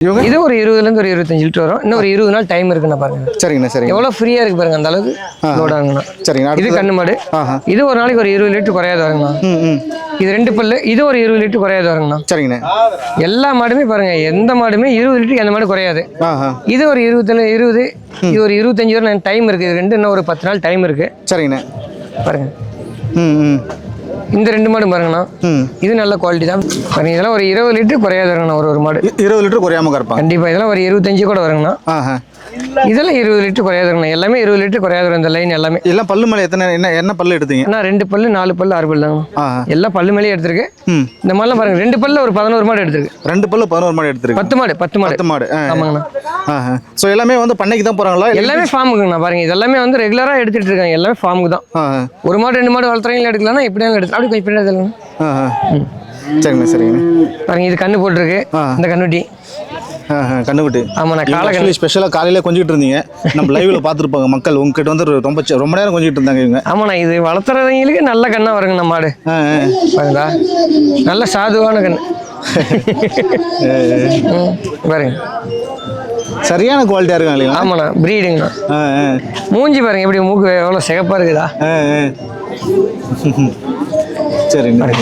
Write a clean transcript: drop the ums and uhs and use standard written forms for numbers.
இது ஒரு 20லேருந்து ஒரு 25 லிட்டர் வரும். இன்னும் ஒரு 20 நாள் டைம் இருக்குண்ணா பாருங்க. சரிங்கண்ணா சரிங்க. எவ்வளோ ஃப்ரீயாக இருக்கு பாருங்க, அந்த அளவுக்கு லோட் ஆகுங்கண்ணா. சரிங்கண்ணா. இது கண்ணு மாடு. இது ஒரு நாளைக்கு ஒரு 20 லிட்டர் குறையாது வருங்கண்ணா. இது 2 பல்லு. இது ஒரு 20 லிட்டர் குறையாது வருங்கண்ணா. சரிங்கண்ணா. எல்லா மாடுமே பாருங்க, எந்த மாடுமே 20 லிட்டருக்கு எந்த மாடு குறையாது. இது ஒரு 20, இது ஒரு 25 வரை டைம் இருக்கு. இது ரெண்டு இன்னும் ஒரு 10 நாள் டைம் இருக்கு. சரிங்கண்ணா. பாருங்க. இந்த 2 மாடு பாருங்கண்ணா. இது நல்ல குவாலிட்டி தான் பாருங்க. இதெல்லாம் ஒரு 20 லிட்டர் குறையாது வருங்கண்ணா. ஒரு மாடு 20 லிட்டர் குறையாம கறப்பாங்க கண்டிப்பா. இதெல்லாம் ஒரு 25 கூட வருங்கண்ணா. இதெல்லாம் 20 லிட்டர் குறையாது வருங்கண்ணா. எல்லாமே 20 லிட்டர் குறையாது வரும். இந்த லைன் எல்லாமே. எல்லாம் பல்லு மேலே என்ன பல்லு எடுத்தீங்க? 2 பல்லு 4 பல்லு 6 பல்லு தாங்க. எல்லாம் பல்லு மேலேயே எடுத்திருக்கு. இந்த மாதிரிலாம் பாருங்க, 2 பல்ல ஒரு 11 மாடு எடுத்திருக்கு. 2 பல்லு 11 மாடு எடுத்திருக்கு. 10 மாடு. ஆமாங்கண்ணா. ஸோ எல்லாமே வந்து பண்ணைக்கு தான் போறாங்களா? எல்லாமே ஃபார்முக்குங்கண்ணா. பாருங்க, இதெல்லாமே வந்து ரெகுலரா எடுத்துட்டு இருக்காங்க. எல்லாமே ஃபார்முக்கு தான். ஒரு மாடு 2 மாடு வளர்த்துறீங்களா எடுக்கலாம்னா எப்படியாவது எடுத்து அப்படி கொஞ்சம் பின்னாடி தள்ளுங்க. சரிங்கண்ணா சரிங்கண்ணா. பாருங்க, இது கண்ணு போட்டுருக்கு. இந்த கண்ணுட்டி கண்ணுக்குட்டி. ஆமாண்ணா. காலை ஸ்பெஷலாக காலையில கொஞ்சிட்டு இருந்தீங்க, நம்ம லைவ்ல பார்த்துருப்பாங்க மக்கள். உங்ககிட்ட வந்து ரொம்ப நேரம் கொஞ்சிட்டு இருந்தாங்க இவங்க. ஆமாண்ணா. இது வளர்த்துறவங்களுக்கு நல்ல கண்ணா வருங்கண்ணா மாடு. பாருங்களா, நல்ல சாதுவான கண்ணு. பாருங்க, சரியான குவாலிட்டியா இருக்காங்க இல்லைங்களா? ஆமாண்ணா. பிரீடுங்கண்ணா. மூஞ்சி பாருங்க எப்படி, மூக்கு எவ்வளோ சிகப்பா இருக்குதா. சரிங்க.